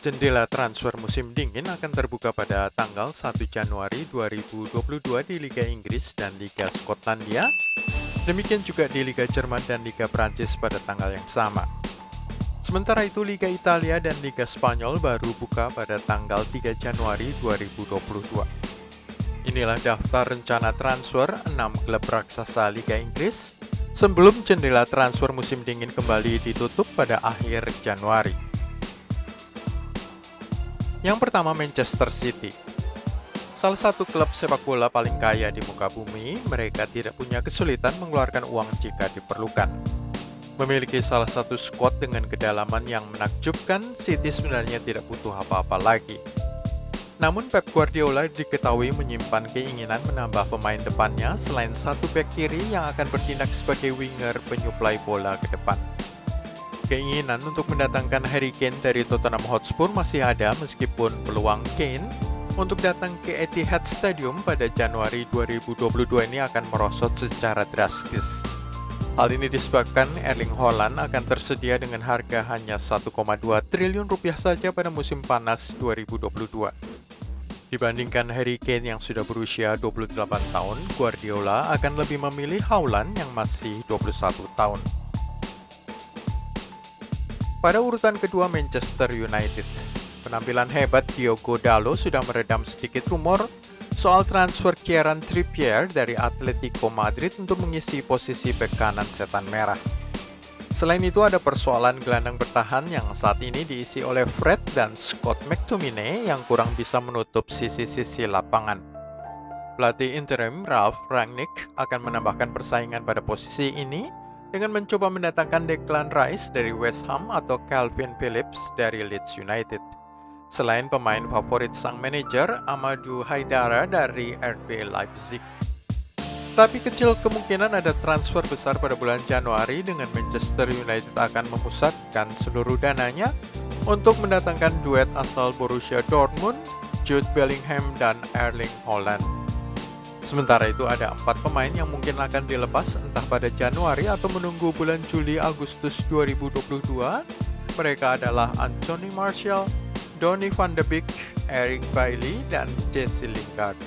Jendela transfer musim dingin akan terbuka pada tanggal 1 Januari 2022 di Liga Inggris dan Liga Skotlandia. Demikian juga di Liga Jerman dan Liga Prancis pada tanggal yang sama. Sementara itu Liga Italia dan Liga Spanyol baru buka pada tanggal 3 Januari 2022. Inilah daftar rencana transfer 6 klub raksasa Liga Inggris sebelum jendela transfer musim dingin kembali ditutup pada akhir Januari. Yang pertama, Manchester City. Salah satu klub sepak bola paling kaya di muka bumi, mereka tidak punya kesulitan mengeluarkan uang jika diperlukan. Memiliki salah satu skuad dengan kedalaman yang menakjubkan, City sebenarnya tidak butuh apa-apa lagi. Namun Pep Guardiola diketahui menyimpan keinginan menambah pemain depannya selain satu bek kiri yang akan bertindak sebagai winger penyuplai bola ke depan. Keinginan untuk mendatangkan Harry Kane dari Tottenham Hotspur masih ada meskipun peluang Kane untuk datang ke Etihad Stadium pada Januari 2022 ini akan merosot secara drastis. Hal ini disebabkan Erling Haaland akan tersedia dengan harga hanya 1,2 triliun rupiah saja pada musim panas 2022. Dibandingkan Harry Kane yang sudah berusia 28 tahun, Guardiola akan lebih memilih Haaland yang masih 21 tahun. Pada urutan kedua, Manchester United. Penampilan hebat Diogo Dalot sudah meredam sedikit rumor soal transfer Kieran Trippier dari Atletico Madrid untuk mengisi posisi bek kanan setan merah. Selain itu ada persoalan gelandang bertahan yang saat ini diisi oleh Fred dan Scott McTominay yang kurang bisa menutup sisi-sisi lapangan. Pelatih interim Ralf Rangnick akan menambahkan persaingan pada posisi ini dengan mencoba mendatangkan Declan Rice dari West Ham atau Calvin Phillips dari Leeds United. Selain pemain favorit sang manajer Amadou Haidara dari RB Leipzig. Tapi kecil kemungkinan ada transfer besar pada bulan Januari dengan Manchester United akan memusatkan seluruh dananya untuk mendatangkan duet asal Borussia Dortmund, Jude Bellingham dan Erling Haaland. Sementara itu ada 4 pemain yang mungkin akan dilepas entah pada Januari atau menunggu bulan Juli-Agustus 2022. Mereka adalah Anthony Martial, Donny van de Beek, Eric Bailly, dan Jesse Lingard.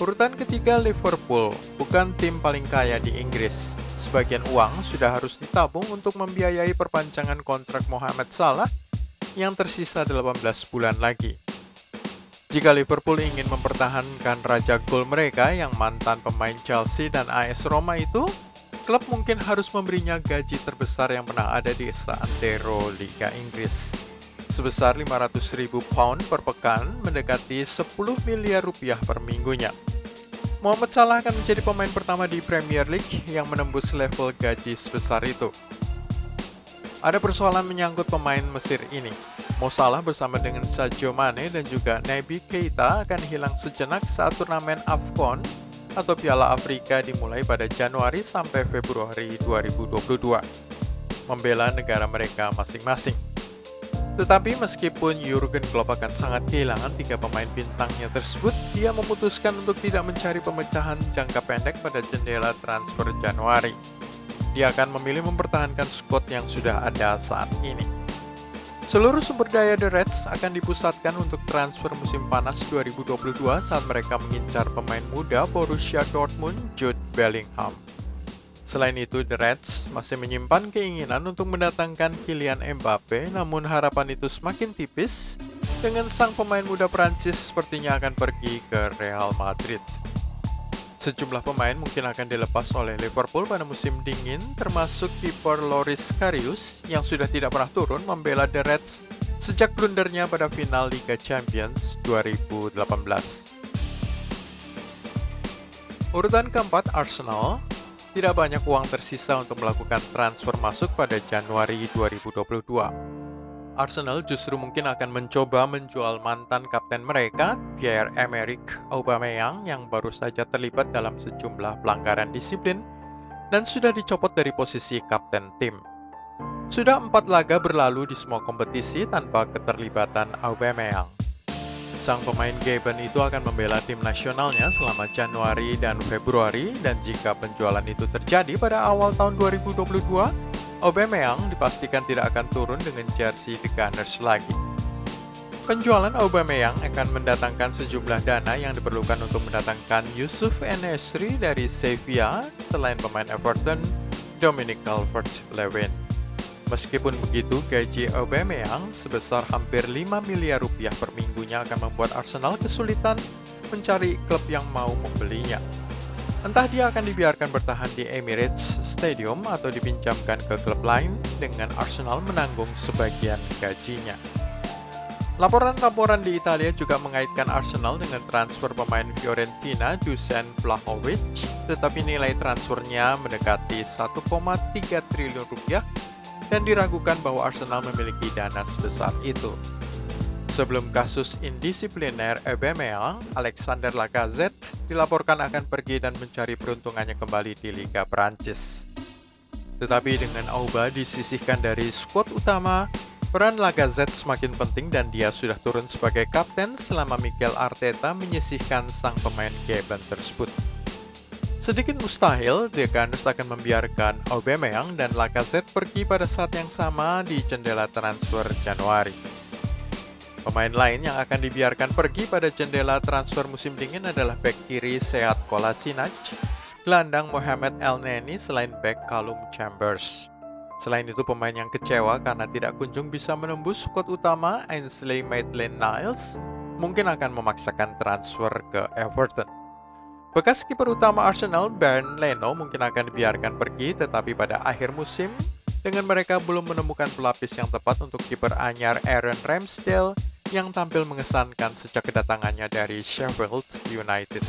Urutan ketiga, Liverpool, bukan tim paling kaya di Inggris. Sebagian uang sudah harus ditabung untuk membiayai perpanjangan kontrak Mohamed Salah yang tersisa 18 bulan lagi. Jika Liverpool ingin mempertahankan raja gol mereka yang mantan pemain Chelsea dan AS Roma itu, klub mungkin harus memberinya gaji terbesar yang pernah ada di seantero Liga Inggris. Sebesar 500.000 pound per pekan, mendekati 10 miliar rupiah per minggunya. Mohamed Salah akan menjadi pemain pertama di Premier League yang menembus level gaji sebesar itu. Ada persoalan menyangkut pemain Mesir ini. Mo Salah bersama dengan Sadio Mane dan juga Naby Keita akan hilang sejenak saat turnamen AFCON atau Piala Afrika dimulai pada Januari sampai Februari 2022, membela negara mereka masing-masing. Tetapi meskipun Jurgen Klopp akan sangat kehilangan 3 pemain bintangnya tersebut, dia memutuskan untuk tidak mencari pemecahan jangka pendek pada jendela transfer Januari. Dia akan memilih mempertahankan skuad yang sudah ada saat ini. Seluruh sumber daya The Reds akan dipusatkan untuk transfer musim panas 2022 saat mereka mengincar pemain muda Borussia Dortmund, Jude Bellingham. Selain itu, The Reds masih menyimpan keinginan untuk mendatangkan Kylian Mbappe, namun harapan itu semakin tipis dengan sang pemain muda Prancis sepertinya akan pergi ke Real Madrid. Sejumlah pemain mungkin akan dilepas oleh Liverpool pada musim dingin, termasuk kiper Loris Karius yang sudah tidak pernah turun membela The Reds sejak blundernya pada final Liga Champions 2018. Urutan keempat, Arsenal. Tidak banyak uang tersisa untuk melakukan transfer masuk pada Januari 2022. Arsenal justru mungkin akan mencoba menjual mantan kapten mereka, Pierre-Emerick Aubameyang, yang baru saja terlibat dalam sejumlah pelanggaran disiplin dan sudah dicopot dari posisi kapten tim. Sudah 4 laga berlalu di semua kompetisi tanpa keterlibatan Aubameyang. Sang pemain Gabon itu akan membela tim nasionalnya selama Januari dan Februari, dan jika penjualan itu terjadi pada awal tahun 2022, Aubameyang dipastikan tidak akan turun dengan jersey The Gunners lagi. Penjualan Aubameyang akan mendatangkan sejumlah dana yang diperlukan untuk mendatangkan Yusuf En-Nesyri dari Sevilla selain pemain Everton, Dominic Calvert-Lewin. Meskipun begitu, gaji Aubameyang sebesar hampir 5 miliar rupiah per minggunya akan membuat Arsenal kesulitan mencari klub yang mau membelinya. Entah dia akan dibiarkan bertahan di Emirates Stadium atau dipinjamkan ke klub lain dengan Arsenal menanggung sebagian gajinya. Laporan-laporan di Italia juga mengaitkan Arsenal dengan transfer pemain Fiorentina Dusan Vlahovic, tetapi nilai transfernya mendekati 1,3 triliun rupiah dan diragukan bahwa Arsenal memiliki dana sebesar itu. Sebelum kasus indisipliner Aubameyang, Alexander Lacazette dilaporkan akan pergi dan mencari peruntungannya kembali di Liga Prancis. Tetapi dengan Auba disisihkan dari skuad utama, peran Lacazette semakin penting dan dia sudah turun sebagai kapten selama Mikel Arteta menyisihkan sang pemain Gabon tersebut. Sedikit mustahil, The Gunners akan membiarkan Aubameyang dan Lacazette pergi pada saat yang sama di jendela transfer Januari. Pemain lain yang akan dibiarkan pergi pada jendela transfer musim dingin adalah bek kiri Sead Kolasinac, gelandang Mohamed Elneny selain bek Callum Chambers. Selain itu, pemain yang kecewa karena tidak kunjung bisa menembus skuad utama Ainsley Maitland-Niles mungkin akan memaksakan transfer ke Everton. Bekas kiper utama Arsenal, Bernd Leno, mungkin akan dibiarkan pergi, tetapi pada akhir musim, dengan mereka belum menemukan pelapis yang tepat untuk kiper anyar Aaron Ramsdale yang tampil mengesankan sejak kedatangannya dari Sheffield United.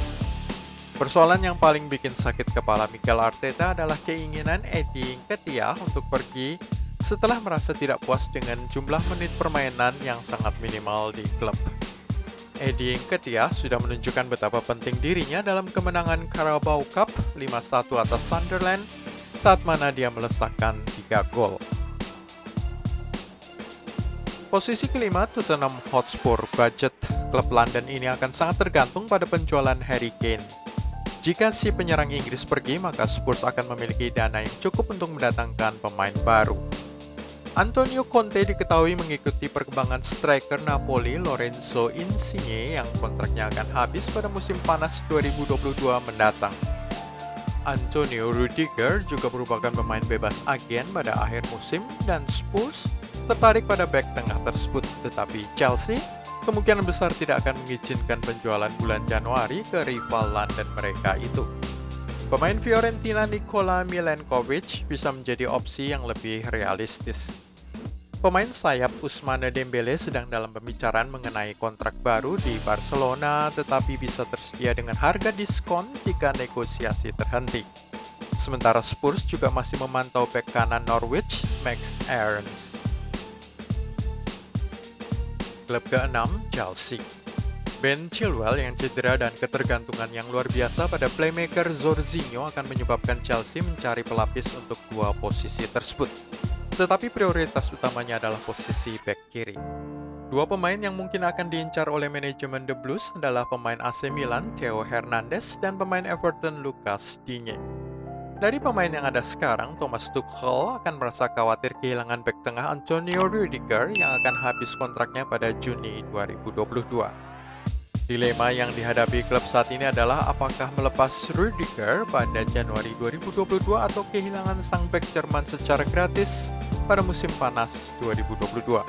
Persoalan yang paling bikin sakit kepala Mikel Arteta adalah keinginan Eddie Nketiah untuk pergi setelah merasa tidak puas dengan jumlah menit permainan yang sangat minimal di klub. Eddie Nketiah sudah menunjukkan betapa penting dirinya dalam kemenangan Carabao Cup 5-1 atas Sunderland saat mana dia melesakkan 3 gol. Posisi kelima, Tottenham Hotspur. Budget klub London ini akan sangat tergantung pada penjualan Harry Kane. Jika si penyerang Inggris pergi, maka Spurs akan memiliki dana yang cukup untuk mendatangkan pemain baru. Antonio Conte diketahui mengikuti perkembangan striker Napoli Lorenzo Insigne yang kontraknya akan habis pada musim panas 2022 mendatang. Antonio Rudiger juga merupakan pemain bebas agen pada akhir musim dan Spurs tertarik pada bek tengah tersebut, tetapi Chelsea kemungkinan besar tidak akan mengizinkan penjualan bulan Januari ke rival London mereka itu. Pemain Fiorentina Nikola Milenkovic bisa menjadi opsi yang lebih realistis. Pemain sayap Ousmane Dembele sedang dalam pembicaraan mengenai kontrak baru di Barcelona, tetapi bisa tersedia dengan harga diskon jika negosiasi terhenti. Sementara Spurs juga masih memantau bek kanan Norwich, Max Aarons. Klub ke-6, Chelsea. Ben Chilwell yang cedera dan ketergantungan yang luar biasa pada playmaker Jorginho akan menyebabkan Chelsea mencari pelapis untuk dua posisi tersebut. Tetapi prioritas utamanya adalah posisi bek kiri. Dua pemain yang mungkin akan diincar oleh manajemen The Blues adalah pemain AC Milan Theo Hernandez dan pemain Everton Lucas Digne. Dari pemain yang ada sekarang, Thomas Tuchel akan merasa khawatir kehilangan bek tengah Antonio Rudiger yang akan habis kontraknya pada Juni 2022. Dilema yang dihadapi klub saat ini adalah apakah melepas Rudiger pada Januari 2022 atau kehilangan sang bek Jerman secara gratis pada musim panas 2022.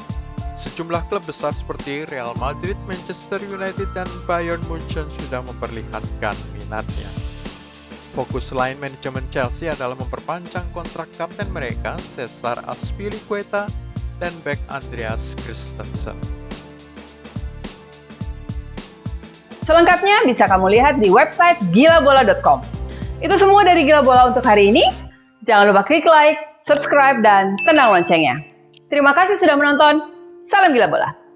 Sejumlah klub besar seperti Real Madrid, Manchester United, dan Bayern Munchen sudah memperlihatkan minatnya. Fokus lain manajemen Chelsea adalah memperpanjang kontrak kapten mereka, Cesar Azpilicueta, dan bek Andreas Christensen. Selengkapnya bisa kamu lihat di website gilabola.com. Itu semua dari Gila Bola untuk hari ini. Jangan lupa klik like, subscribe, dan tenang loncengnya. Terima kasih sudah menonton. Salam Gila Bola.